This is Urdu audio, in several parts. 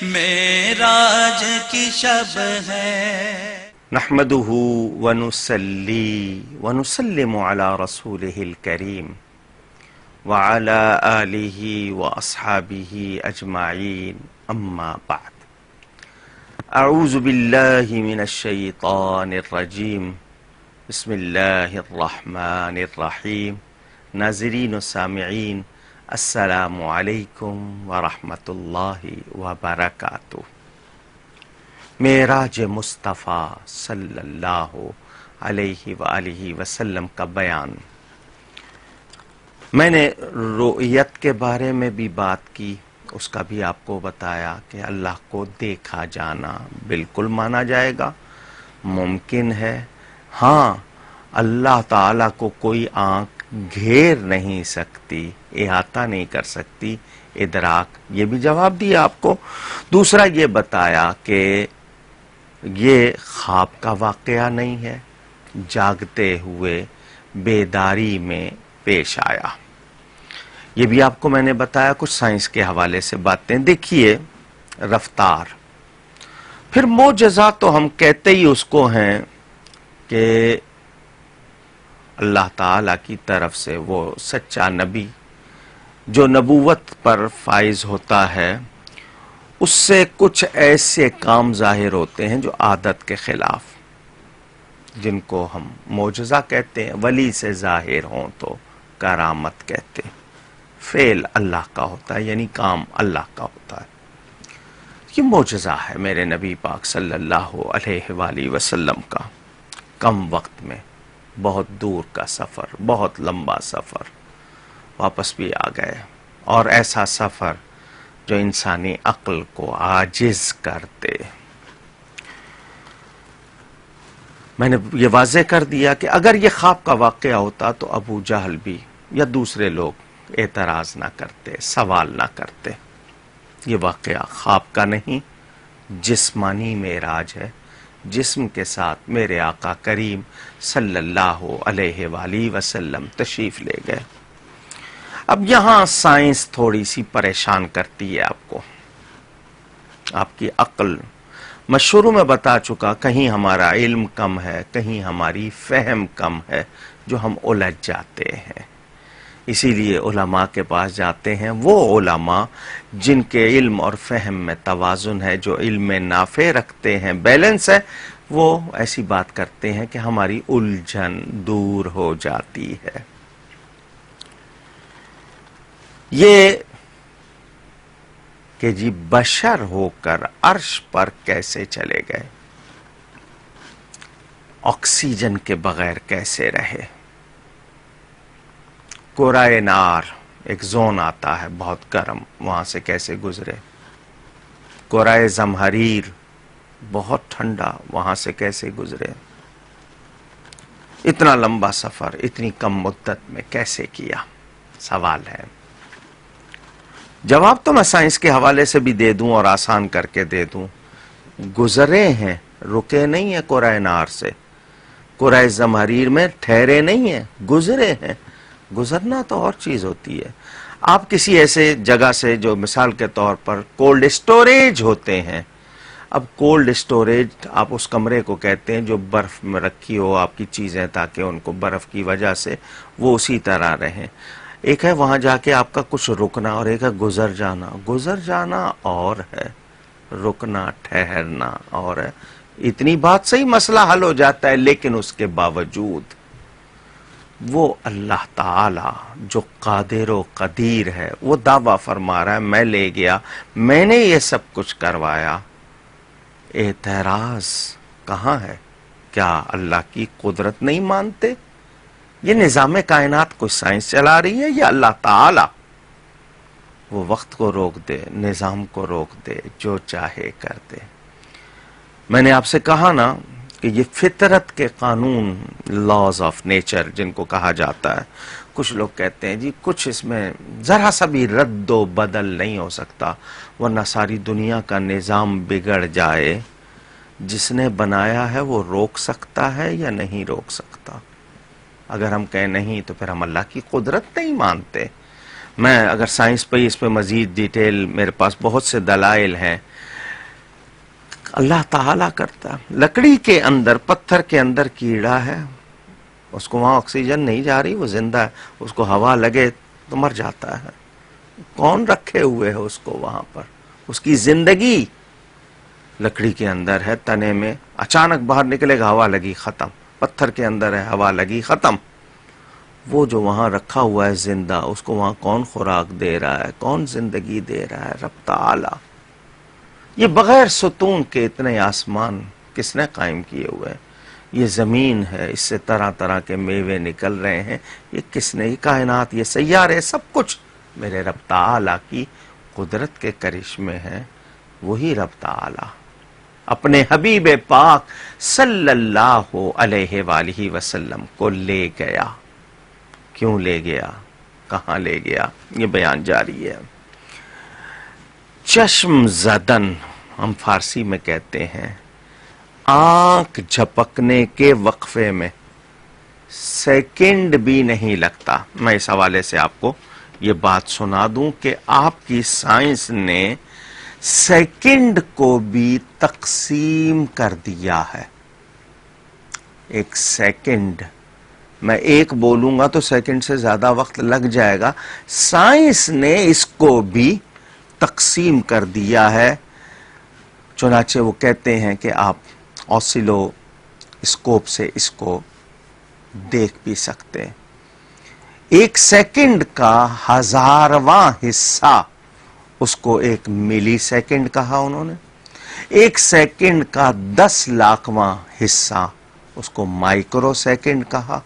معراج کی شب ہے۔ نحمده ونصلي ونسلم على رسوله الكريم وعلى آله وأصحابه أجمعين، أما بعد، أعوذ بالله من الشيطان الرجيم، بسم الله الرحمن الرحيم۔ ناظرین و سامعین، السلام علیکم ورحمۃ اللہ وبرکاتہ۔ معراج مصطفیٰ صلی اللہ علیہ وآلہ وسلم کا بیان۔ میں نے رؤیت کے بارے میں بھی بات کی، اس کا بھی آپ کو بتایا کہ اللہ کو دیکھا جانا بالکل مانا جائے گا، ممکن ہے۔ ہاں، اللہ تعالیٰ کو کوئی آنکھ گھیر نہیں سکتی، احاطہ نہیں کر سکتی، ادراک، یہ بھی جواب دیا آپ کو۔ دوسرا یہ بتایا کہ یہ خواب کا واقعہ نہیں ہے، جاگتے ہوئے بیداری میں پیش آیا۔ یہ بھی آپ کو میں نے بتایا، کچھ سائنس کے حوالے سے باتیں۔ دیکھیے رفتار، پھر معجزہ تو ہم کہتے ہی اس کو ہیں کہ اللہ تعالی کی طرف سے وہ سچا نبی جو نبوت پر فائز ہوتا ہے، اس سے کچھ ایسے کام ظاہر ہوتے ہیں جو عادت کے خلاف، جن کو ہم معجزہ کہتے ہیں۔ ولی سے ظاہر ہوں تو کرامت کہتے ہیں۔ فعل اللہ کا ہوتا ہے، یعنی کام اللہ کا ہوتا ہے۔ یہ معجزہ ہے میرے نبی پاک صلی اللہ علیہ وآلہ وسلم کا۔ کم وقت میں بہت دور کا سفر، بہت لمبا سفر، واپس بھی آ گئے، اور ایسا سفر جو انسانی عقل کو عاجز کرتے۔ میں نے یہ واضح کر دیا کہ اگر یہ خواب کا واقعہ ہوتا تو ابو جہل بھی یا دوسرے لوگ اعتراض نہ کرتے، سوال نہ کرتے۔ یہ واقعہ خواب کا نہیں، جسمانی معراج ہے۔ جسم کے ساتھ میرے آقا کریم صلی اللہ علیہ وآلہ وسلم تشریف لے گئے۔ اب یہاں سائنس تھوڑی سی پریشان کرتی ہے آپ کو، آپ کی عقل۔ میں شروع میں بتا چکا، کہیں ہمارا علم کم ہے، کہیں ہماری فہم کم ہے، جو ہم الجھ جاتے ہیں۔ اسی لیے علماء کے پاس جاتے ہیں، وہ علماء جن کے علم اور فہم میں توازن ہے، جو علم نافع رکھتے ہیں، بیلنس ہے، وہ ایسی بات کرتے ہیں کہ ہماری الجھن دور ہو جاتی ہے۔ یہ کہ جی بشر ہو کر عرش پر کیسے چلے گئے، آکسیجن کے بغیر کیسے رہے، کرۂ نار ایک زون آتا ہے بہت گرم، وہاں سے کیسے گزرے، کرۂ زمہریر بہت ٹھنڈا، وہاں سے کیسے گزرے، اتنا لمبا سفر اتنی کم مدت میں کیسے کیا، سوال ہے۔ جواب تو میں سائنس کے حوالے سے بھی دے دوں اور آسان کر کے دے دوں۔ گزرے ہیں، رکے نہیں ہیں کرۂ نار سے، کرۂ زمہریر میں ٹھہرے نہیں ہیں، گزرے ہیں۔ گزرنا تو اور چیز ہوتی ہے۔ آپ کسی ایسے جگہ سے، جو مثال کے طور پر کولڈ اسٹوریج ہوتے ہیں، اب کولڈ اسٹوریج آپ اس کمرے کو کہتے ہیں جو برف میں رکھی ہو آپ کی چیزیں، تاکہ ان کو برف کی وجہ سے وہ اسی طرح رہیں۔ ایک ہے وہاں جا کے آپ کا کچھ رکنا، اور ایک ہے گزر جانا۔ گزر جانا اور ہے، رکنا ٹھہرنا اور ہے۔ اتنی بات سے ہی مسئلہ حل ہو جاتا ہے، لیکن اس کے باوجود وہ اللہ تعالی جو قادر و قدیر ہے، وہ دعویٰ فرما رہا ہے میں لے گیا، میں نے یہ سب کچھ کروایا۔ اعتراض کہاں ہے؟ کیا اللہ کی قدرت نہیں مانتے؟ یہ نظام کائنات کو سائنس چلا رہی ہے یا اللہ تعالی؟ وہ وقت کو روک دے، نظام کو روک دے، جو چاہے کر دے۔ میں نے آپ سے کہا نا کہ یہ فطرت کے قانون، لاز آف نیچر جن کو کہا جاتا ہے، کچھ لوگ کہتے ہیں جی کچھ اس میں ذرا سا بھی رد و بدل نہیں ہو سکتا، ورنہ ساری دنیا کا نظام بگڑ جائے۔ جس نے بنایا ہے وہ روک سکتا ہے یا نہیں روک سکتا؟ اگر ہم کہیں نہیں تو پھر ہم اللہ کی قدرت نہیں مانتے۔ میں اگر سائنس پہ اس پہ مزید ڈیٹیل، میرے پاس بہت سے دلائل ہیں، اللہ تعالیٰ کرتا. لکڑی کے اندر، پتھر کے اندر کیڑا ہے، اس کو وہاں آکسیجن نہیں جا رہی، وہ زندہ ہے، اس کو ہوا لگے تو مر جاتا ہے. کون رکھے ہوئے ہے اس کو وہاں پر؟ اس کی زندگی لکڑی کے اندر ہے، تنے میں، اچانک باہر نکلے گا، ہوا لگی، ختم. پتھر کے اندر ہے، ہوا لگی، ختم. وہ جو وہاں رکھا ہوا ہے زندہ، اس کو وہاں کون خوراک دے رہا ہے، کون زندگی دے رہا ہے؟ رب تعالی. یہ بغیر ستون کے اتنے آسمان کس نے قائم کیے ہوئے ہیں؟ یہ زمین ہے، اس سے طرح طرح کے میوے نکل رہے ہیں، یہ کس نے؟ یہ کائنات، یہ سیارے، سب کچھ میرے رب تعالی کی قدرت کے کرشمے ہیں. وہی رب تعالی اپنے حبیب پاک صلی اللہ علیہ وآلہ وسلم کو لے گیا. کیوں لے گیا؟ کہاں لے گیا؟ یہ بیان جاری ہے. چشم زدن ہم فارسی میں کہتے ہیں، آنکھ جھپکنے کے وقفے میں سیکنڈ بھی نہیں لگتا. میں اس حوالے سے آپ کو یہ بات سنا دوں کہ آپ کی سائنس نے سیکنڈ کو بھی تقسیم کر دیا ہے. ایک سیکنڈ، میں ایک بولوں گا تو سیکنڈ سے زیادہ وقت لگ جائے گا. سائنس نے اس کو بھی تقسیم کر دیا ہے. چنانچہ وہ کہتے ہیں کہ آپ آسیلو اسکوپ سے اس کو دیکھ بھی سکتے ہیں. ایک سیکنڈ کا 1000واں حصہ، اس کو ایک ملی سیکنڈ کہا انہوں نے. ایک سیکنڈ کا 10 لاکھواں حصہ، اس کو مائکرو سیکنڈ کہا.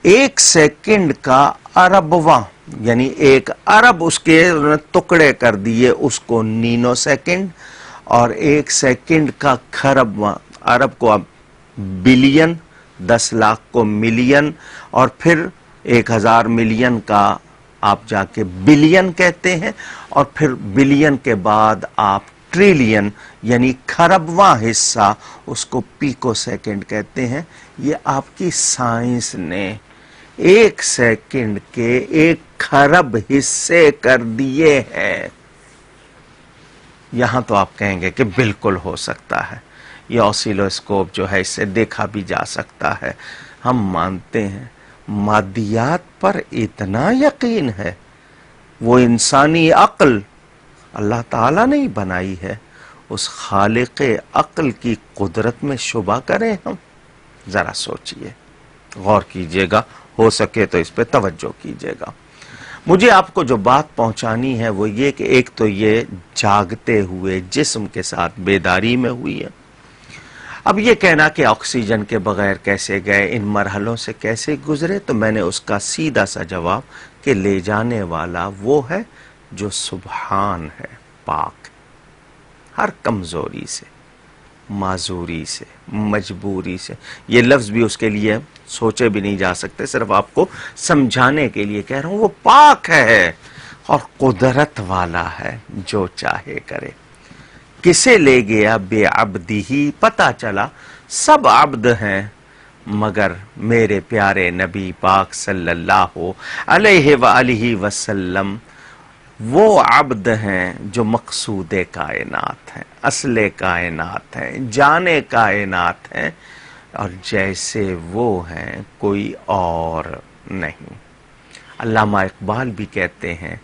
ایک سیکنڈ کا اربواں، یعنی ایک ارب اس کے ٹکڑے کر دیے، اس کو نینو سیکنڈ. اور ایک سیکنڈ کا کھربواں، ارب کو اب بلین، 10 لاکھ کو ملین، اور پھر 1000 ملین کا آپ جا کے بلین کہتے ہیں، اور پھر بلین کے بعد آپ ٹریلین یعنی کھربواں حصہ، اس کو پیکو سیکنڈ کہتے ہیں. یہ آپ کی سائنس نے ایک سیکنڈ کے 1 کھرب حصے کر دیے ہیں. یہاں تو آپ کہیں گے کہ بالکل ہو سکتا ہے، یہ آسیلو اسکوپ جو ہے اس سے دیکھا بھی جا سکتا ہے. ہم مانتے ہیں. مادیات پر اتنا یقین ہے، وہ انسانی عقل اللہ تعالیٰ نے ہی بنائی ہے، اس خالق عقل کی قدرت میں شبہ کریں ہم؟ ذرا سوچئے، غور کیجئے گا، ہو سکے تو اس پہ توجہ کیجئے گا. مجھے آپ کو جو بات پہنچانی ہے وہ یہ کہ ایک تو یہ جاگتے ہوئے جسم کے ساتھ بیداری میں ہوئی ہے. اب یہ کہنا کہ آکسیجن کے بغیر کیسے گئے، ان مرحلوں سے کیسے گزرے، تو میں نے اس کا سیدھا سا جواب کہ لے جانے والا وہ ہے جو سبحان ہے، پاک، ہر کمزوری سے، معذوری سے، مجبوری سے. یہ لفظ بھی اس کے لیے سوچے بھی نہیں جا سکتے، صرف آپ کو سمجھانے کے لیے کہہ رہا ہوں. وہ پاک ہے اور قدرت والا ہے، جو چاہے کرے. کسے لے گیا؟ بے عبدی ہی. پتا چلا سب عبد ہیں مگر میرے پیارے نبی پاک صلی اللہ علیہ وآلہ وسلم وہ عبد ہیں جو مقصود کائنات ہیں، اصل کائنات ہیں، جانے کائنات ہیں، اور جیسے وہ ہیں کوئی اور نہیں. علامہ اقبال بھی کہتے ہیں،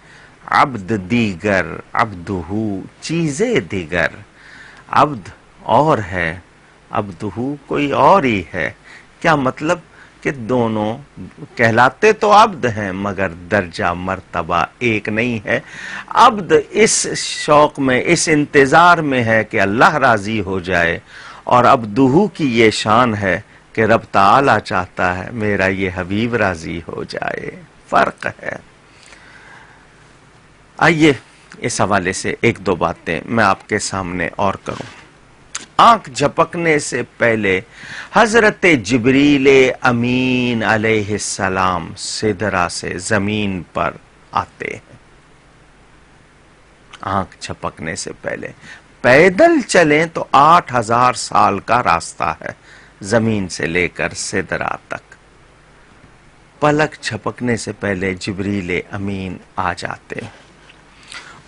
عبد دیگر عبدہو چیزیں دیگر. عبد اور ہے، عبدہو کوئی اور ہی ہے. کیا مطلب؟ کہ دونوں کہلاتے تو عبد ہیں مگر درجہ مرتبہ ایک نہیں ہے. عبد اس شوق میں، اس انتظار میں ہے کہ اللہ راضی ہو جائے، اور عبدہو کی یہ شان ہے کہ رب تعالی چاہتا ہے میرا یہ حبیب راضی ہو جائے. فرق ہے. آئیے اس حوالے سے ایک دو باتیں میں آپ کے سامنے اور کروں. آنکھ جھپکنے سے پہلے حضرت جبریل امین علیہ السلام سدرہ سے زمین پر آتے ہیں. آنکھ جھپکنے سے پہلے پیدل چلیں تو 8000 سال کا راستہ ہے زمین سے لے کر سدرہ تک. پلک جھپکنے سے پہلے جبریل امین آ جاتے.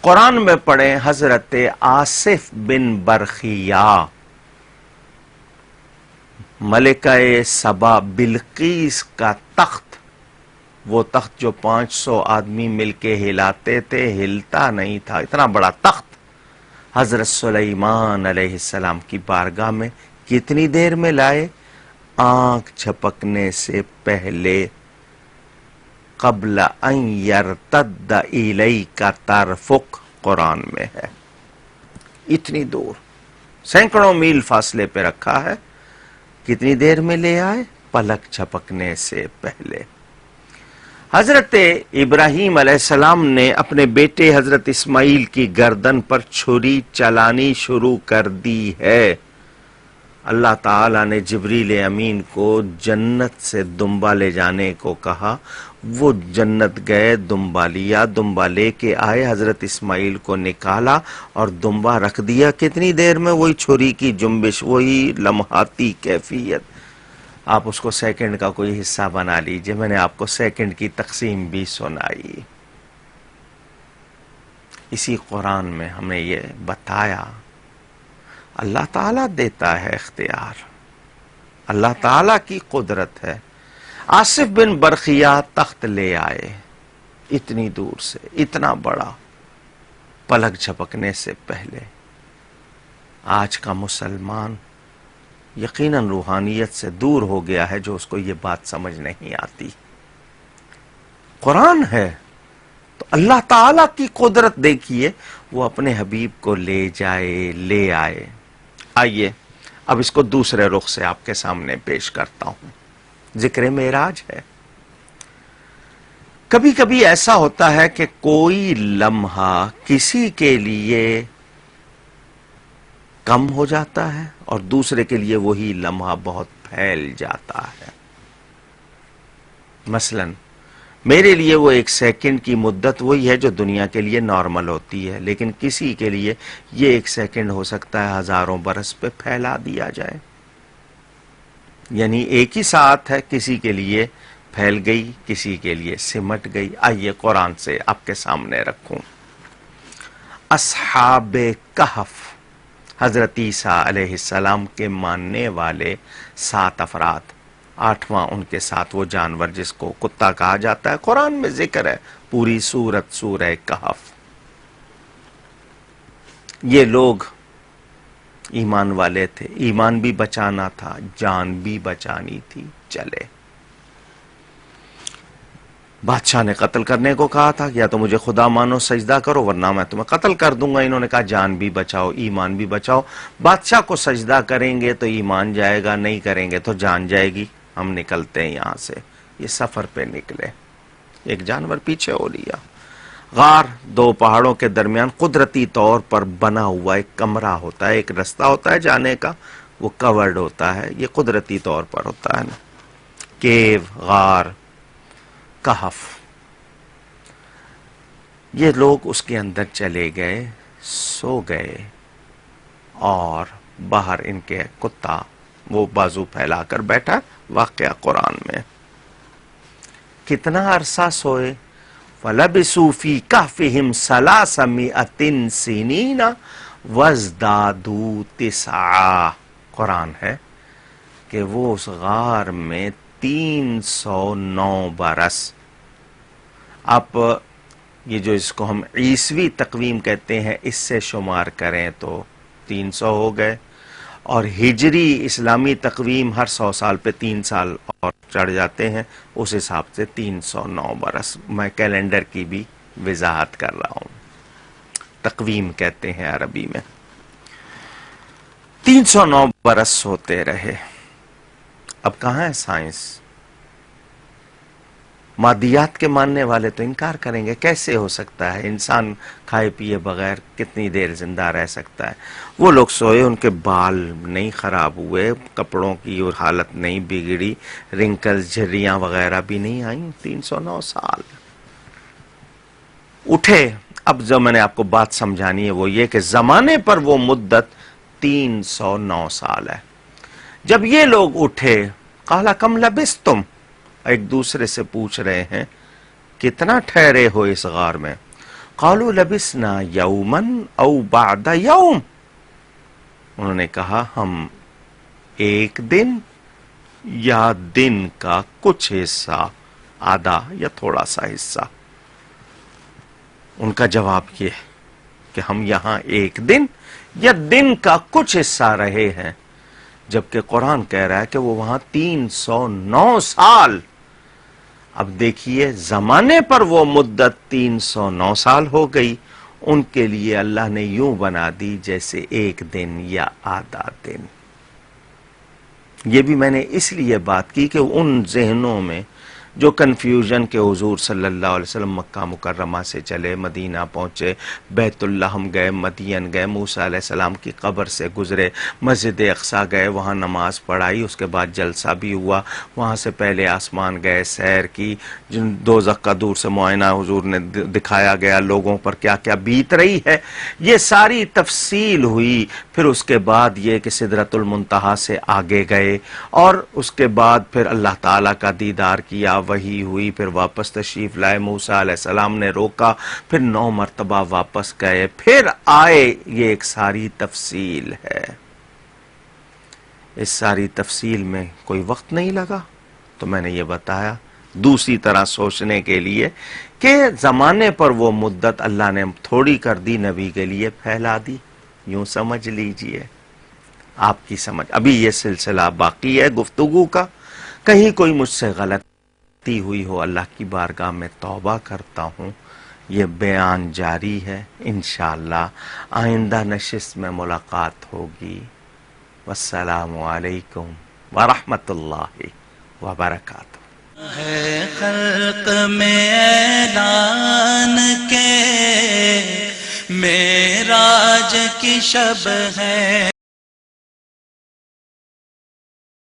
قرآن میں پڑھیں حضرت آصف بن برخیا، ملکہ سبا بلقیس کا تخت، وہ تخت جو 500 آدمی مل کے ہلاتے تھے، ہلتا نہیں تھا، اتنا بڑا تخت حضرت سلیمان علیہ السلام کی بارگاہ میں کتنی دیر میں لائے؟ آنکھ جھپکنے سے پہلے، قبل ان یرتد الیک طرفک، قرآن میں ہے. اتنی دور، سینکڑوں میل فاصلے پہ رکھا ہے، کتنی دیر میں لے آئے؟ پلک جھپکنے سے پہلے. حضرت ابراہیم علیہ السلام نے اپنے بیٹے حضرت اسماعیل کی گردن پر چھری چلانی شروع کر دی ہے. اللہ تعالیٰ نے جبریل امین کو جنت سے دمبا لے جانے کو کہا، وہ جنت گئے، دمبا لیا، دمبا لے کے آئے، حضرت اسماعیل کو نکالا اور دمبا رکھ دیا. کتنی دیر میں؟ وہی چھری کی جنبش، وہی لمحاتی کیفیت. آپ اس کو سیکنڈ کا کوئی حصہ بنا لیجئے، میں نے آپ کو سیکنڈ کی تقسیم بھی سنائی. اسی قرآن میں ہمیں یہ بتایا. اللہ تعالیٰ دیتا ہے اختیار، اللہ تعالیٰ کی قدرت ہے. آصف بن برخیا تخت لے آئے اتنی دور سے، اتنا بڑا، پلک جھپکنے سے پہلے. آج کا مسلمان یقیناً روحانیت سے دور ہو گیا ہے جو اس کو یہ بات سمجھ نہیں آتی. قرآن ہے تو اللہ تعالیٰ کی قدرت دیکھیے، وہ اپنے حبیب کو لے جائے، لے آئے. آئیے اب اس کو دوسرے رخ سے آپ کے سامنے پیش کرتا ہوں. ذکر معراج ہے. کبھی کبھی ایسا ہوتا ہے کہ کوئی لمحہ کسی کے لیے کم ہو جاتا ہے اور دوسرے کے لیے وہی لمحہ بہت پھیل جاتا ہے. مثلا میرے لیے وہ 1 سیکنڈ کی مدت وہی ہے جو دنیا کے لیے نارمل ہوتی ہے، لیکن کسی کے لیے یہ 1 سیکنڈ ہو سکتا ہے ہزاروں برس پہ پھیلا دیا جائے. یعنی ایک ہی ساتھ ہے، کسی کے لیے پھیل گئی، کسی کے لیے سمٹ گئی. آئیے قرآن سے آپ کے سامنے رکھوں. اصحاب کہف، حضرت عیسیٰ علیہ السلام کے ماننے والے 7 افراد، 8واں ان کے ساتھ وہ جانور جس کو کتا کہا جاتا ہے. قرآن میں ذکر ہے، پوری سورت سورہ کہف. یہ لوگ ایمان والے تھے، ایمان بھی بچانا تھا، جان بھی بچانی تھی. چلے، بادشاہ نے قتل کرنے کو کہا تھا، یا تو مجھے خدا مانو، سجدہ کرو، ورنہ میں تمہیں قتل کر دوں گا. انہوں نے کہا جان بھی بچاؤ، ایمان بھی بچاؤ. بادشاہ کو سجدہ کریں گے تو ایمان جائے گا، نہیں کریں گے تو جان جائے گی. ہم نکلتے ہیں یہاں سے. یہ سفر پہ نکلے. ایک جانور پیچھے ہو لیا. غار 2 پہاڑوں کے درمیان قدرتی طور پر بنا ہوا ایک کمرہ ہوتا ہے، ایک رستہ ہوتا ہے جانے کا، وہ کورڈ ہوتا ہے. یہ قدرتی طور پر ہوتا ہے نا. کیو، غار، کہف. یہ لوگ اس کے اندر چلے گئے، سو گئے، اور باہر ان کے کتا وہ بازو پھیلا کر بیٹھا. واقعہ قرآن میں. کتنا عرصہ سوئے؟ فَلَبِثُوا فِي كَهْفِهِمْ 300 سِنِينَ وَازْدَادُوا 9. قرآن ہے کہ وہ اس غار میں 309 برس. اب یہ جو اس کو ہم عیسوی تقویم کہتے ہیں، اس سے شمار کریں تو 300 ہو گئے، اور ہجری اسلامی تقویم ہر 100 سال پہ 3 سال اور چڑھ جاتے ہیں، اس حساب سے 309 برس. میں کیلنڈر کی بھی وضاحت کر رہا ہوں، تقویم کہتے ہیں عربی میں. 309 برس ہوتے رہے. اب کہاں ہے سائنس؟ مادیات کے ماننے والے تو انکار کریں گے، کیسے ہو سکتا ہے انسان کھائے پیے بغیر کتنی دیر زندہ رہ سکتا ہے. وہ لوگ سوئے، ان کے بال نہیں خراب ہوئے، کپڑوں کی اور حالت نہیں بگڑی، رنکلز، جھریاں وغیرہ بھی نہیں آئیں. 309 سال اٹھے. اب جو میں نے آپ کو بات سمجھانی ہے وہ یہ کہ زمانے پر وہ مدت 309 سال ہے. جب یہ لوگ اٹھے، قال کم لبثتم، ایک دوسرے سے پوچھ رہے ہیں کتنا ٹھہرے ہو اس غار میں؟ قالوا لبسنا یوما او بعد یوم، انہوں نے کہا ہم ایک دن یا دن کا کچھ حصہ، آدھا یا تھوڑا سا حصہ۔ ان کا جواب یہ کہ ہم یہاں ایک دن یا دن کا کچھ حصہ رہے ہیں، جبکہ قرآن کہہ رہا ہے کہ وہ وہاں 309 سال۔ اب دیکھیے زمانے پر وہ مدت 309 سال ہو گئی، ان کے لیے اللہ نے یوں بنا دی جیسے ایک دن یا آدھا دن۔ یہ بھی میں نے اس لیے بات کی کہ ان ذہنوں میں جو کنفیوژن کے حضور صلی اللہ علیہ وسلم مکہ مکرمہ سے چلے، مدینہ پہنچے، بیت اللحم گئے، مدین گئے، موسیٰ علیہ السلام کی قبر سے گزرے، مسجد اقصیٰ گئے، وہاں نماز پڑھائی، اس کے بعد جلسہ بھی ہوا، وہاں سے پہلے آسمان گئے، سیر کی، جن دوزخ کا دور سے معائنہ حضور نے دکھایا گیا، لوگوں پر کیا کیا بیت رہی ہے، یہ ساری تفصیل ہوئی۔ پھر اس کے بعد یہ کہ سدرۃ المنتہا سے آگے گئے، اور اس کے بعد پھر اللہ تعالیٰ کا دیدار کیا، وحی ہوئی، پھر واپس تشریف لائے، موسیٰ علیہ السلام نے روکا، پھر 9 مرتبہ واپس گئے، پھر آئے۔ یہ ایک ساری تفصیل ہے۔ اس ساری تفصیل میں کوئی وقت نہیں لگا، تو میں نے یہ بتایا دوسری طرح سوچنے کے لیے کہ زمانے پر وہ مدت اللہ نے تھوڑی کر دی، نبی کے لیے پھیلا دی، یوں سمجھ لیجئے۔ آپ کی سمجھ، ابھی یہ سلسلہ باقی ہے گفتگو کا، کہیں کوئی مجھ سے غلطی ہوئی ہو اللہ کی بارگاہ میں توبہ کرتا ہوں۔ یہ بیان جاری ہے، انشاءاللہ آئندہ نشست میں ملاقات ہوگی۔ والسلام علیکم ورحمۃ اللہ وبرکاتہ۔ ہے خلق میں اعلان کے معراج کی شب ہے۔